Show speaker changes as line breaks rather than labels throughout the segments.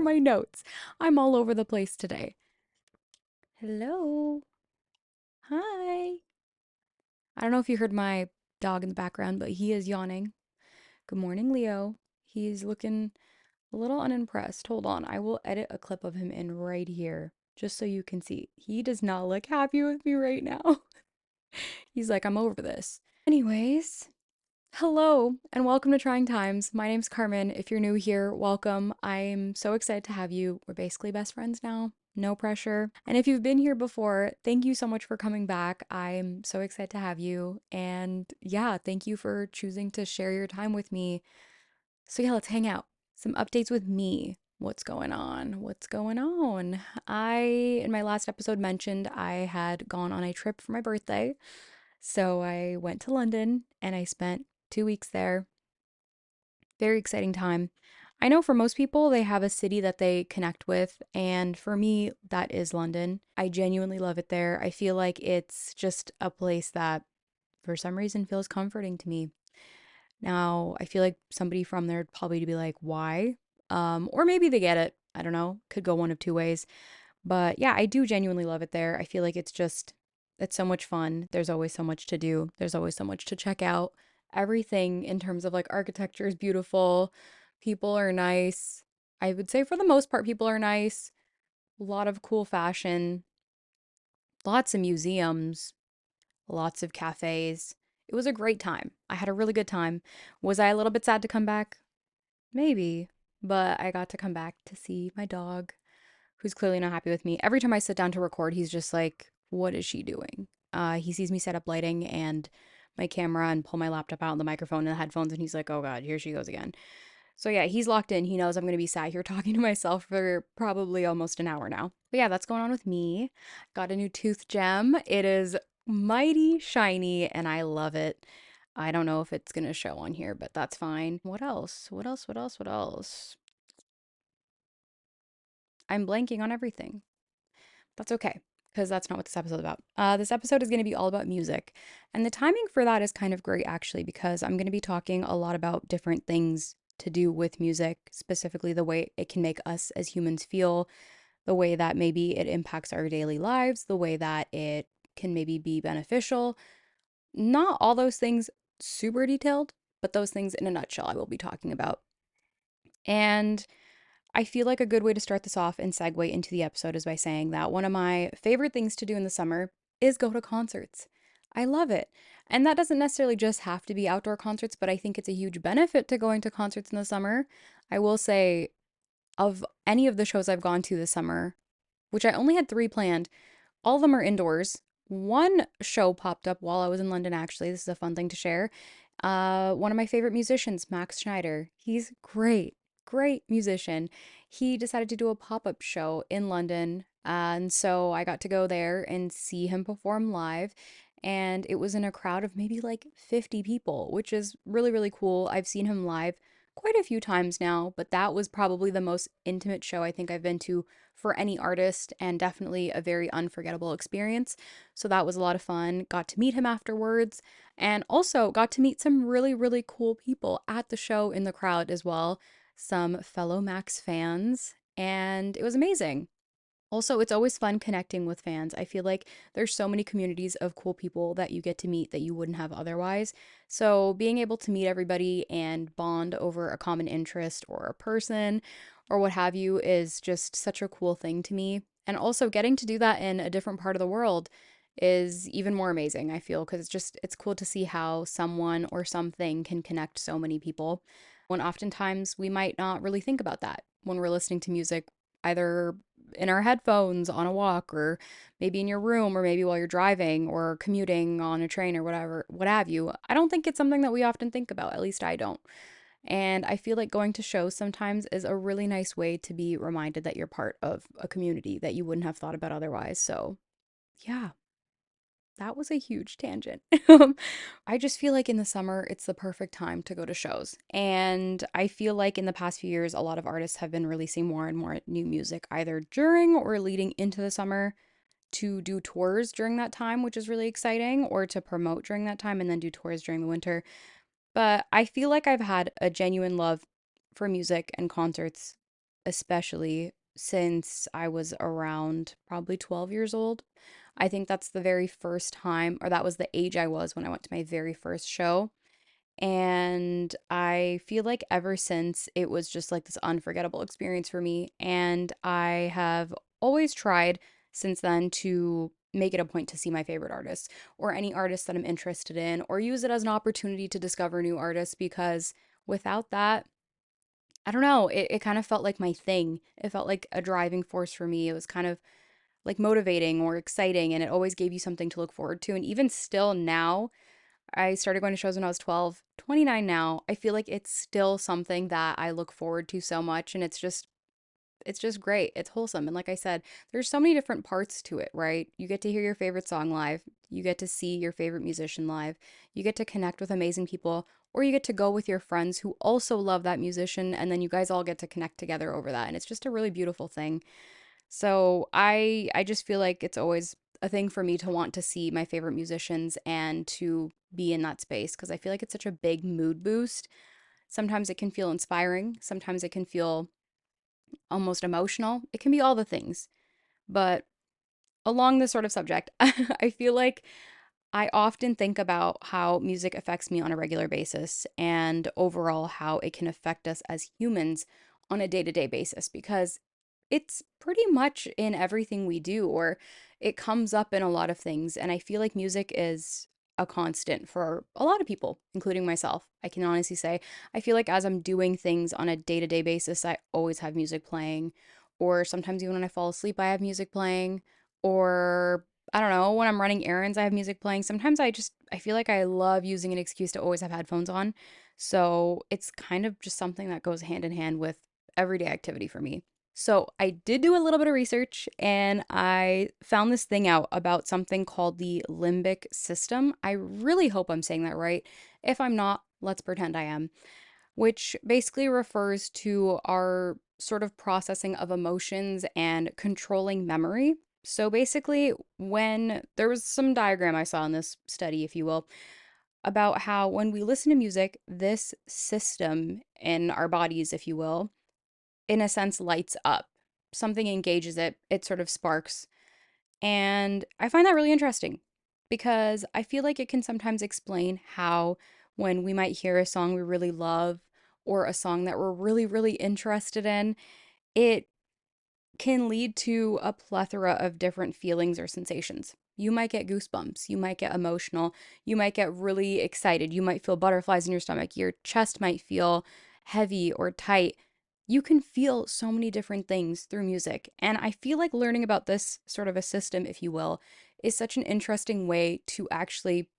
my notes? I'm all over the place today. Hello. Hi. I don't know if you heard my dog in the background, but he is yawning. Good morning, Leo. He's looking a little unimpressed. Hold on, I will edit a clip of him in right here just so you can see. He does not look happy with me right now. He's like, I'm over this. Anyways, hello and welcome to Trying Times. My name's Carmen. If you're new here, welcome. I'm so excited to have you. We're basically best friends now. No pressure. And if you've been here before, thank you so much for coming back. I'm so excited to have you. And yeah, thank you for choosing to share your time with me. So yeah, let's hang out. Some updates with me. What's going on? What's going on? In my last episode, mentioned I had gone on a trip for my birthday. So I went to London and I spent 2 weeks there. Very exciting time. I know for most people, they have a city that they connect with, and for me, that is London. I genuinely love it there. I feel like it's just a place that, for some reason, feels comforting to me. Now, I feel like somebody from there would probably be like, why? Or maybe they get it. I don't know. Could go one of two ways. But yeah, I do genuinely love it there. I feel like it's so much fun. There's always so much to do, there's always so much to check out. Everything in terms of like architecture is beautiful, people are nice. I would say for the most part, people are nice. A lot of cool fashion, lots of museums, lots of cafes. It was a great time. I had a really good time. Was I a little bit sad to come back? Maybe, but I got to come back to see my dog, who's clearly not happy with me. Every time I sit down to record, he's just like, what is she doing? He sees me set up lighting and my camera and pull my laptop out and the microphone and the headphones, and he's like, oh God, here she goes again. So yeah, he's locked in. He knows I'm going to be sat here talking to myself for probably almost an hour now. But yeah, that's going on with me. Got a new tooth gem. It is mighty shiny and I love it. I don't know if it's going to show on here, but that's fine. What else? What else? What else? What else? I'm blanking on everything. That's okay, because that's not what this episode is about. This episode is going to be all about music. And the timing for that is kind of great, actually, because I'm going to be talking a lot about different things to do with music, specifically the way it can make us as humans feel, the way that maybe it impacts our daily lives, the way that it can maybe be beneficial. Not all those things super detailed, but those things in a nutshell I will be talking about. And I feel like a good way to start this off and segue into the episode is by saying that one of my favorite things to do in the summer is go to concerts. I love it. And that doesn't necessarily just have to be outdoor concerts, but I think it's a huge benefit to going to concerts in the summer. I will say, of any of the shows I've gone to this summer, which I only had three planned, all of them are indoors. One show popped up while I was in London, actually. This is a fun thing to share. One of my favorite musicians, Max Schneider. He's great, great musician. He decided to do a pop-up show in London, and so I got to go there and see him perform live. And it was in a crowd of maybe like 50 people, which is really, really cool. I've seen him live quite a few times now, but that was probably the most intimate show I think I've been to for any artist and definitely a very unforgettable experience. So that was a lot of fun. Got to meet him afterwards and also got to meet some really, really cool people at the show in the crowd as well, some fellow Max fans, and it was amazing. Also, it's always fun connecting with fans. I feel like there's so many communities of cool people that you get to meet that you wouldn't have otherwise. So, being able to meet everybody and bond over a common interest or a person or what have you is just such a cool thing to me. And also, getting to do that in a different part of the world is even more amazing, I feel, because it's cool to see how someone or something can connect so many people. When oftentimes we might not really think about that when we're listening to music, either in our headphones on a walk or maybe in your room or maybe while you're driving or commuting on a train or whatever, what have you. I don't think it's something that we often think about, at least I don't. And I feel like going to shows sometimes is a really nice way to be reminded that you're part of a community that you wouldn't have thought about otherwise. So, yeah, that was a huge tangent. I just feel like in the summer, it's the perfect time to go to shows. And I feel like in the past few years, a lot of artists have been releasing more and more new music, either during or leading into the summer to do tours during that time, which is really exciting, or to promote during that time and then do tours during the winter. But I feel like I've had a genuine love for music and concerts especially since I was around probably 12 years old. I think that's the very first time, or that was the age I was when I went to my very first show. And I feel like ever since it was just like this unforgettable experience for me. And I have always tried since then to make it a point to see my favorite artists or any artists that I'm interested in or use it as an opportunity to discover new artists because without that, I don't know, it kind of felt like my thing. It felt like a driving force for me. It was kind of like motivating or exciting and it always gave you something to look forward to. And even still now, I started going to shows when I was 12, 29 now. I feel like it's still something that I look forward to so much and it's just great. It's wholesome. And like I said, there's so many different parts to it, right? You get to hear your favorite song live, you get to see your favorite musician live, you get to connect with amazing people, or you get to go with your friends who also love that musician and then you guys all get to connect together over that. And it's just a really beautiful thing. So I just feel like it's always a thing for me to want to see my favorite musicians and to be in that space because I feel like it's such a big mood boost. Sometimes it can feel inspiring, sometimes it can feel almost emotional. It can be all the things. But along this sort of subject, I feel like I often think about how music affects me on a regular basis and overall how it can affect us as humans on a day to day basis because it's pretty much in everything we do, or it comes up in a lot of things. And I feel like music is a constant for a lot of people, including myself. I can honestly say, I feel like as I'm doing things on a day to day basis, I always have music playing, or sometimes even when I fall asleep, I have music playing, or I don't know, when I'm running errands, I have music playing. Sometimes I feel like I love using an excuse to always have headphones on. So it's kind of just something that goes hand in hand with everyday activity for me. So I did do a little bit of research and I found this thing out about something called the limbic system. I really hope I'm saying that right. If I'm not, let's pretend I am, which basically refers to our sort of processing of emotions and controlling memory. So basically, when there was some diagram I saw in this study, if you will, about how when we listen to music, this system in our bodies, if you will, in a sense lights up. Something engages it, it sort of sparks. And I find that really interesting because I feel like it can sometimes explain how when we might hear a song we really love or a song that we're really, really interested in, it can lead to a plethora of different feelings or sensations. You might get goosebumps, you might get emotional, you might get really excited, you might feel butterflies in your stomach, your chest might feel heavy or tight. You can feel so many different things through music. And I feel like learning about this sort of a system, if you will, is such an interesting way to actually,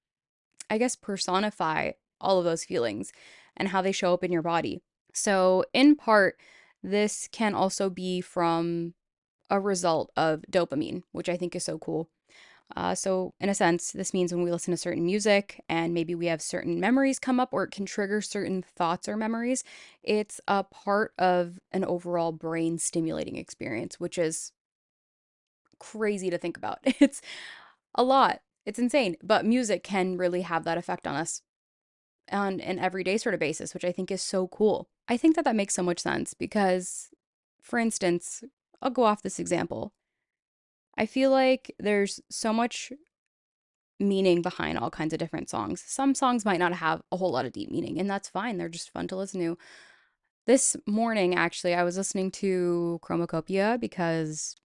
I guess, personify all of those feelings and how they show up in your body. So, in part, this can also be from a result of dopamine, which I think is so cool. So, in a sense, this means when we listen to certain music and maybe we have certain memories come up or it can trigger certain thoughts or memories, it's a part of an overall brain stimulating experience, which is crazy to think about. It's a lot, it's insane, but music can really have that effect on us on an everyday sort of basis, which I think is so cool. I think that that makes so much sense because, for instance, I'll go off this example. I feel like there's so much meaning behind all kinds of different songs. Some songs might not have a whole lot of deep meaning, and that's fine. They're just fun to listen to. This morning, actually, I was listening to Chromacopia because,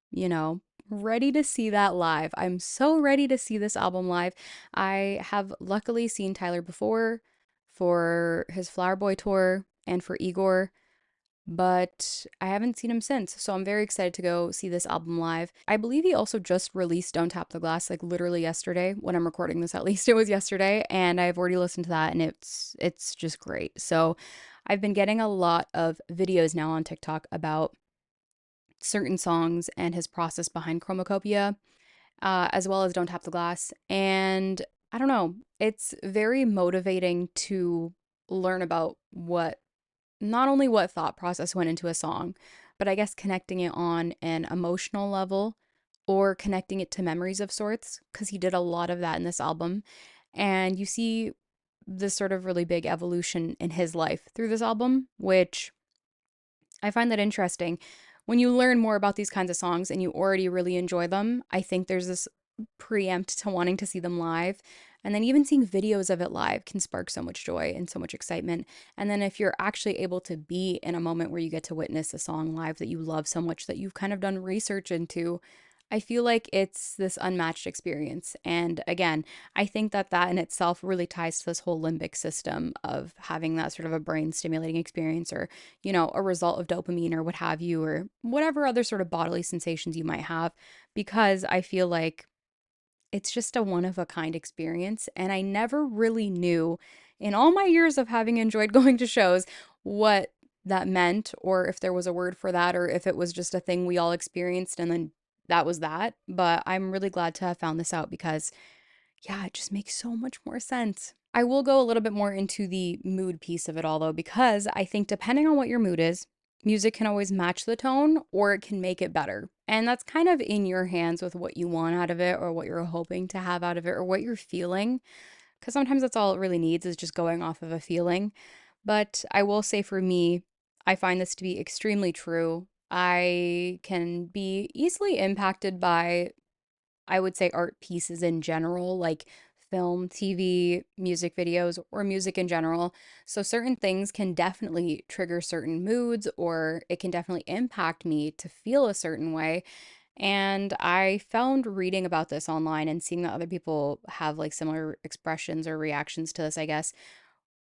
ready to see that live. I'm so ready to see this album live. I have luckily seen Tyler before for his Flower Boy tour and for Igor, but I haven't seen him since. So I'm very excited to go see this album live. I believe he also just released Don't Tap the Glass like literally yesterday when I'm recording this, at least it was yesterday, and I've already listened to that and it's just great. So I've been getting a lot of videos now on TikTok about certain songs and his process behind Chromacopia, as well as Don't Tap the Glass. And I don't know, it's very motivating to learn about what not only what thought process went into a song, but I guess connecting it on an emotional level or connecting it to memories of sorts, because he did a lot of that in this album. And you see this sort of really big evolution in his life through this album, which I find that interesting. When you learn more about these kinds of songs and you already really enjoy them, I think there's this preempt to wanting to see them live. And then even seeing videos of it live can spark so much joy and so much excitement. And then if you're actually able to be in a moment where you get to witness a song live that you love so much that you've kind of done research into, I feel like it's this unmatched experience. And again, I think that that in itself really ties to this whole limbic system of having that sort of a brain stimulating experience, or, a result of dopamine or what have you, or whatever other sort of bodily sensations you might have, because I feel like it's just a one of a kind experience. And I never really knew in all my years of having enjoyed going to shows what that meant, or if there was a word for that, or if it was just a thing we all experienced and then that was that. But I'm really glad to have found this out because, yeah, it just makes so much more sense. I will go a little bit more into the mood piece of it all, though, because I think depending on what your mood is, music can always match the tone or it can make it better. And that's kind of in your hands with what you want out of it or what you're hoping to have out of it or what you're feeling. Because sometimes that's all it really needs is just going off of a feeling. But I will say for me, I find this to be extremely true. I can be easily impacted by, I would say, art pieces in general, like film, TV, music videos, or music in general. So certain things can definitely trigger certain moods, or it can definitely impact me to feel a certain way. And I found reading about this online and seeing that other people have like similar expressions or reactions to this, I guess,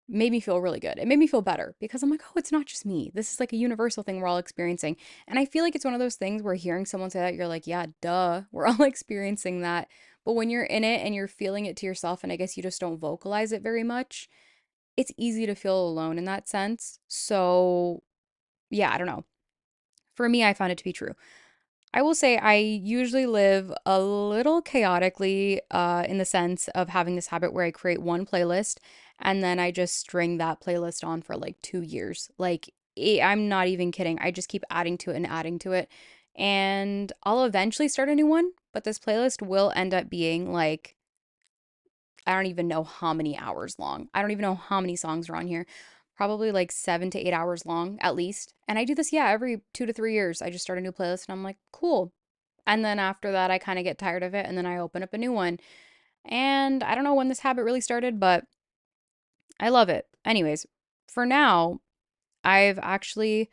made me feel really good. It made me feel better because I'm like, oh, it's not just me. This is like a universal thing we're all experiencing. And I feel like it's one of those things where hearing someone say that, you're like, yeah, duh, we're all experiencing that. But when you're in it and you're feeling it to yourself, and I guess you just don't vocalize it very much, it's easy to feel alone in that sense. So, yeah, I don't know. For me, I found it to be true. I will say I usually live a little chaotically in the sense of having this habit where I create one playlist and then I just string that playlist on for like 2 years. Like, I'm not even kidding. I just keep adding to it and adding to it. And I'll eventually start a new one, but this playlist will end up being like, I don't even know how many hours long. I don't even know how many songs are on here. Probably like 7 to 8 hours long at least. And I do this, yeah, every 2 to 3 years. I just start a new playlist and I'm like, cool. And then after that, I kind of get tired of it and then I open up a new one. And I don't know when this habit really started, but I love it. Anyways, for now, I've actually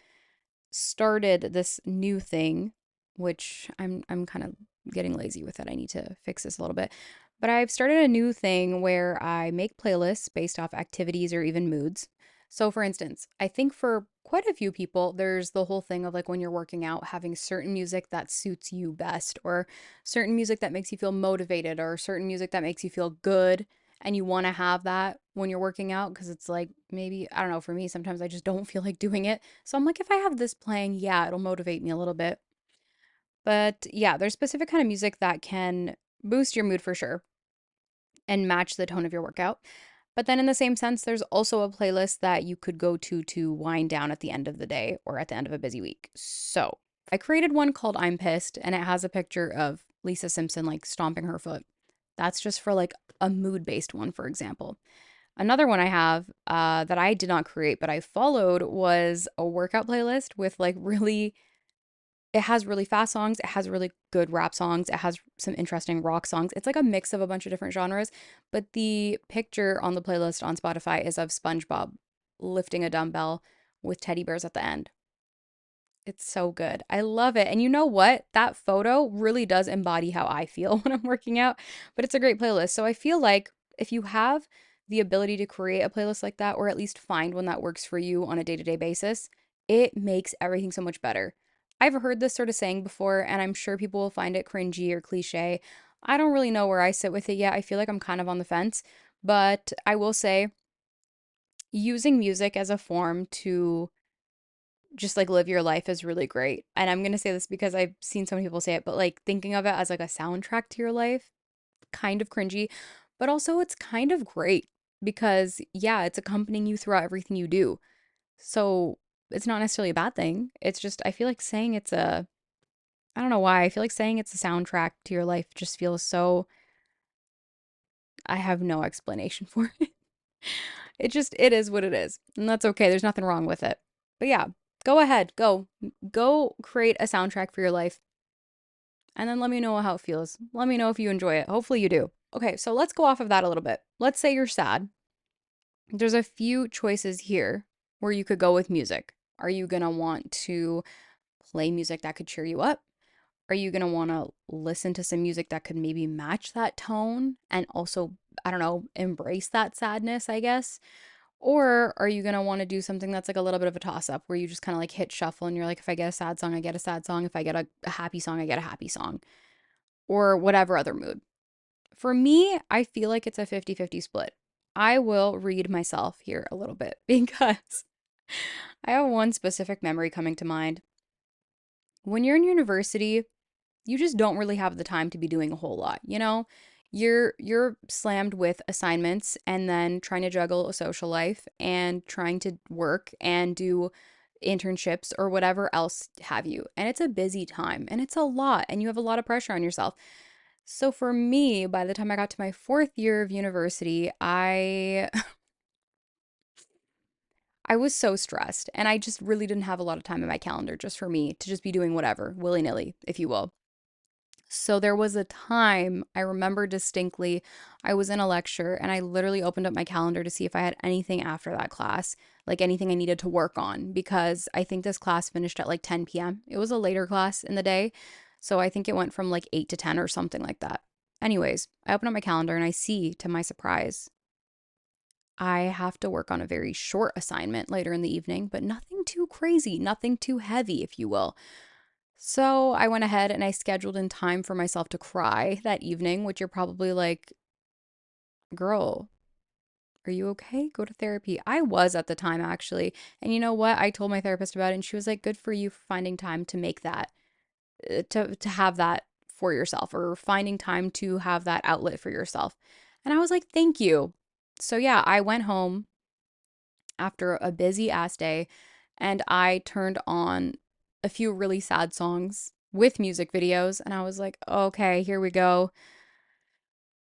started this new thing, which I'm kind of getting lazy with it. I need to fix this a little bit. But I've started a new thing where I make playlists based off activities or even moods. So for instance, I think for quite a few people, there's the whole thing of like when you're working out, having certain music that suits you best, or certain music that makes you feel motivated, or certain music that makes you feel good and you want to have that when you're working out because it's like maybe, I don't know, for me sometimes I just don't feel like doing it. So I'm like, if I have this playing, yeah, it'll motivate me a little bit. But yeah, there's specific kind of music that can boost your mood for sure and match the tone of your workout. But then in the same sense, there's also a playlist that you could go to wind down at the end of the day or at the end of a busy week. So I created one called I'm Pissed, and it has a picture of Lisa Simpson like stomping her foot. That's just for like a mood based one, for example. Another one I have that I did not create, but I followed was a workout playlist with like really, it has really fast songs, it has really good rap songs, it has some interesting rock songs. It's like a mix of a bunch of different genres, but the picture on the playlist on Spotify is of SpongeBob lifting a dumbbell with teddy bears at the end. It's so good. I love it. And you know what? That photo really does embody how I feel when I'm working out, but it's a great playlist. So I feel like if you have the ability to create a playlist like that, or at least find one that works for you on a day to day basis, it makes everything so much better. I've heard this sort of saying before, and I'm sure people will find it cringy or cliche. I don't really know where I sit with it yet. I feel like I'm kind of on the fence, but I will say using music as a form to just like live your life is really great. And I'm going to say this because I've seen some people say it, but like thinking of it as like a soundtrack to your life, kind of cringy, but also it's kind of great because yeah, it's accompanying you throughout everything you do. So it's not necessarily a bad thing. It's just, I feel like saying it's a, I don't know why, I feel like saying it's a soundtrack to your life just feels so, I have no explanation for it. It just, it is what it is. And that's okay. There's nothing wrong with it. But yeah, Go ahead, go create a soundtrack for your life and then let me know how it feels. Let me know if you enjoy it. Hopefully you do. Okay, so let's go off of that a little bit. Let's say you're sad. There's a few choices here where you could go with music. Are you going to want to play music that could cheer you up? Are you going to want to listen to some music that could maybe match that tone and also, I don't know, embrace that sadness, I guess? Or are you going to want to do something that's like a little bit of a toss up where you just kind of like hit shuffle and you're like, if I get a sad song, I get a sad song. If I get a happy song, I get a happy song, or whatever other mood. For me, I feel like it's a 50-50 split. I will read myself here a little bit because I have one specific memory coming to mind. When you're in university, you just don't really have the time to be doing a whole lot, you know? You're slammed with assignments and then trying to juggle a social life and trying to work and do internships or whatever else have you. And it's a busy time and it's a lot and you have a lot of pressure on yourself. So for me, by the time I got to my fourth year of university, I was so stressed and I just really didn't have a lot of time in my calendar just for me to just be doing whatever, willy-nilly, if you will. So there was a time I remember distinctly, I was in a lecture and I literally opened up my calendar to see if I had anything after that class, like anything I needed to work on, because I think this class finished at like 10 p.m. It was a later class in the day. So I think it went from like 8 to 10 or something like that. Anyways, I open up my calendar and I see, to my surprise, I have to work on a very short assignment later in the evening, but nothing too crazy, nothing too heavy, if you will. So I went ahead and I scheduled in time for myself to cry that evening, which you're probably like, girl, are you okay? Go to therapy. I was at the time, actually. And you know what? I told my therapist about it, and she was like, good for you for finding time to make that, to have that for yourself, or finding time to have that outlet for yourself. And I was like, thank you. So yeah, I went home after a busy ass day and I turned on a few really sad songs with music videos and I was like, okay, here we go.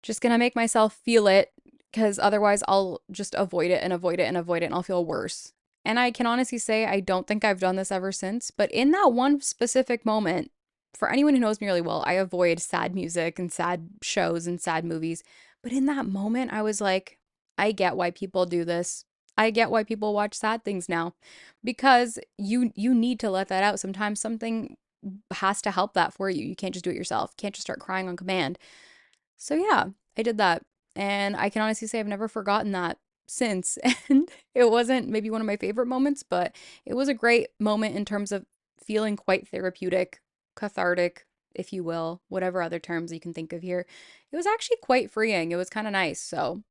Just gonna make myself feel it because otherwise I'll just avoid it and avoid it and avoid it and I'll feel worse. And I can honestly say I don't think I've done this ever since, but in that one specific moment, for anyone who knows me really well, I avoid sad music and sad shows and sad movies. But in that moment, I was like, I get why people do this. I get why people watch sad things now because you need to let that out. Sometimes something has to help that for you. You can't just do it yourself. You can't just start crying on command. So yeah, I did that. And I can honestly say I've never forgotten that since. And it wasn't maybe one of my favorite moments, but it was a great moment in terms of feeling quite therapeutic, cathartic, if you will, whatever other terms you can think of here. It was actually quite freeing. It was kind of nice. So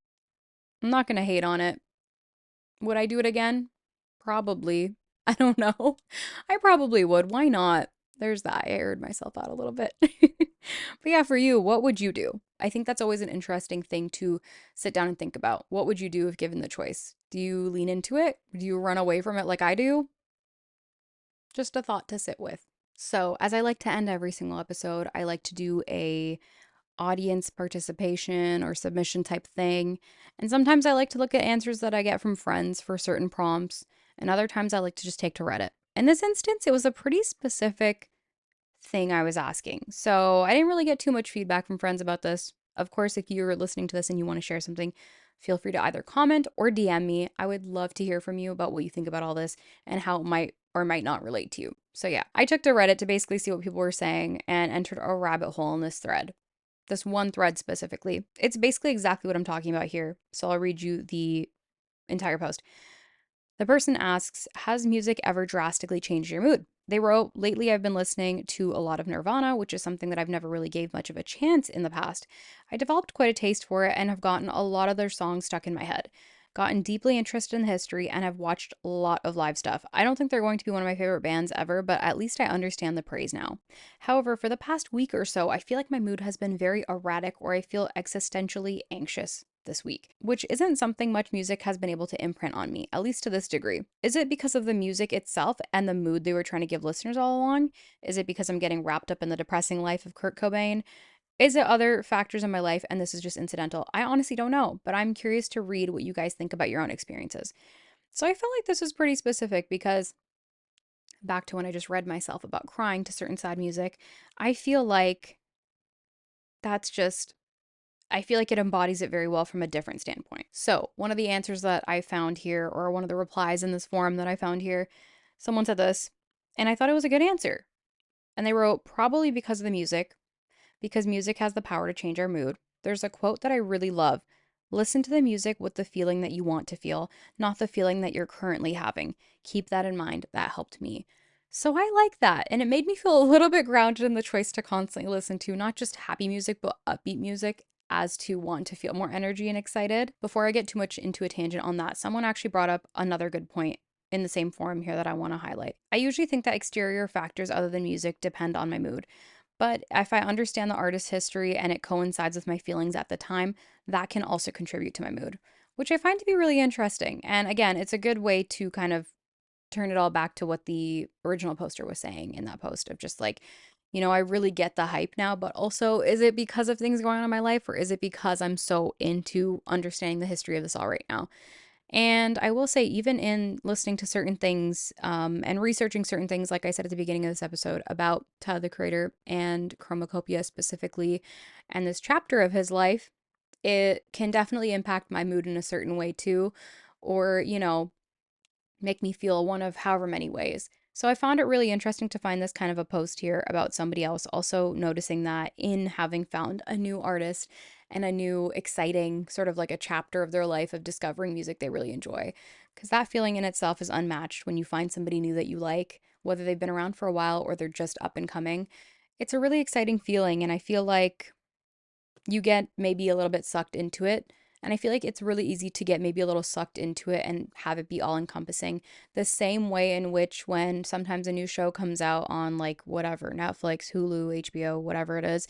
I'm not going to hate on it. Would I do it again? Probably. I don't know. I probably would. Why not? There's that. I aired myself out a little bit. But yeah, for you, what would you do? I think that's always an interesting thing to sit down and think about. What would you do if given the choice? Do you lean into it? Do you run away from it like I do? Just a thought to sit with. So, as I like to end every single episode, I like to do a audience participation or submission type thing. And sometimes I like to look at answers that I get from friends for certain prompts, and other times I like to just take to Reddit. In this instance, it was a pretty specific thing I was asking. So I didn't really get too much feedback from friends about this. Of course, if you're listening to this and you want to share something, feel free to either comment or DM me. I would love to hear from you about what you think about all this and how it might or might not relate to you. So yeah, I took to Reddit to basically see what people were saying and entered a rabbit hole in this thread. This one thread specifically. It's basically exactly what I'm talking about here. So I'll read you the entire post. The person asks, has music ever drastically changed your mood? They wrote, lately I've been listening to a lot of Nirvana, which is something that I've never really gave much of a chance in the past. I developed quite a taste for it and have gotten a lot of their songs stuck in my head. Gotten deeply interested in the history and have watched a lot of live stuff. I don't think they're going to be one of my favorite bands ever, but at least I understand the praise now. However, for the past week or so, I feel like my mood has been very erratic or I feel existentially anxious this week, which isn't something much music has been able to imprint on me, at least to this degree. Is it because of the music itself and the mood they were trying to give listeners all along? Is it because I'm getting wrapped up in the depressing life of Kurt Cobain? Is it other factors in my life and this is just incidental? I honestly don't know, but I'm curious to read what you guys think about your own experiences. So I felt like this was pretty specific because back to when I just read myself about crying to certain sad music, I feel like that's just I feel like it embodies it very well from a different standpoint. So, one of the answers that I found here, or one of the replies in this forum that I found here, someone said this, and I thought it was a good answer. And they wrote, probably because of the music, because music has the power to change our mood. There's a quote that I really love: listen to the music with the feeling that you want to feel, not the feeling that you're currently having. Keep that in mind. That helped me. So I like that. And it made me feel a little bit grounded in the choice to constantly listen to not just happy music, but upbeat music, as to want to feel more energy and excited. Before I get too much into a tangent on that, someone actually brought up another good point in the same forum here that I want to highlight. I usually think that exterior factors other than music depend on my mood. But if I understand the artist's history and it coincides with my feelings at the time, that can also contribute to my mood, which I find to be really interesting. And again, it's a good way to kind of turn it all back to what the original poster was saying in that post of just like, I really get the hype now, but also, is it because of things going on in my life, or is it because I'm so into understanding the history of this all right now? And I will say, even in listening to certain things and researching certain things, like I said at the beginning of this episode about Tyler the Creator and Chromacopia specifically, and this chapter of his life, it can definitely impact my mood in a certain way too, or, make me feel one of however many ways. So I found it really interesting to find this kind of a post here about somebody else also noticing that in having found a new artist and a new exciting sort of like a chapter of their life of discovering music they really enjoy. Because that feeling in itself is unmatched when you find somebody new that you like, whether they've been around for a while or they're just up and coming. It's a really exciting feeling, and I feel like you get maybe a little bit sucked into it. And I feel like it's really easy to get maybe a little sucked into it and have it be all encompassing. The same way in which when sometimes a new show comes out on like whatever, Netflix, Hulu, HBO, whatever it is,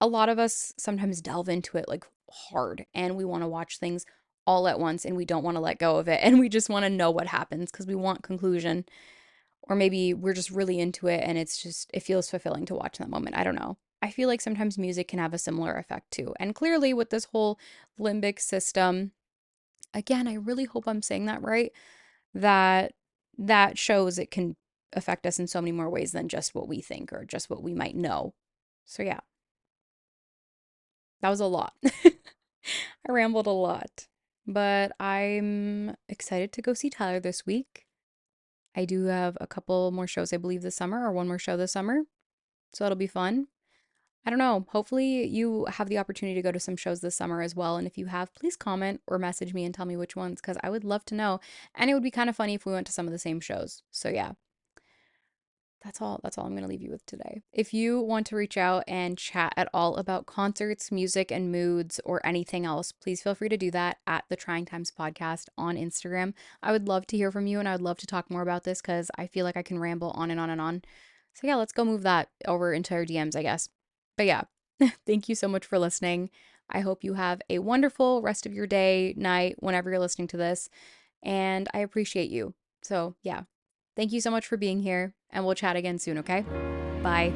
a lot of us sometimes delve into it like hard and we want to watch things all at once and we don't want to let go of it and we just want to know what happens because we want conclusion, or maybe we're just really into it and it feels fulfilling to watch in that moment. I don't know. I feel like sometimes music can have a similar effect too. And clearly with this whole limbic system, again, I really hope I'm saying that right, that that shows it can affect us in so many more ways than just what we think or just what we might know. So yeah, that was a lot. I rambled a lot. But I'm excited to go see Tyler this week. I do have a couple more shows, I believe, this summer, or one more show this summer. So that'll be fun. I don't know. Hopefully, you have the opportunity to go to some shows this summer as well. And if you have, please comment or message me and tell me which ones, because I would love to know. And it would be kind of funny if we went to some of the same shows. So, yeah, that's all. That's all I'm going to leave you with today. If you want to reach out and chat at all about concerts, music, and moods, or anything else, please feel free to do that at the Trying Times Podcast on Instagram. I would love to hear from you and I would love to talk more about this because I feel like I can ramble on and on and on. So, yeah, let's go move that over into our DMs, I guess. But yeah, thank you so much for listening. I hope you have a wonderful rest of your day, night, whenever you're listening to this. And I appreciate you. So, yeah, thank you so much for being here. And we'll chat again soon, okay? Bye.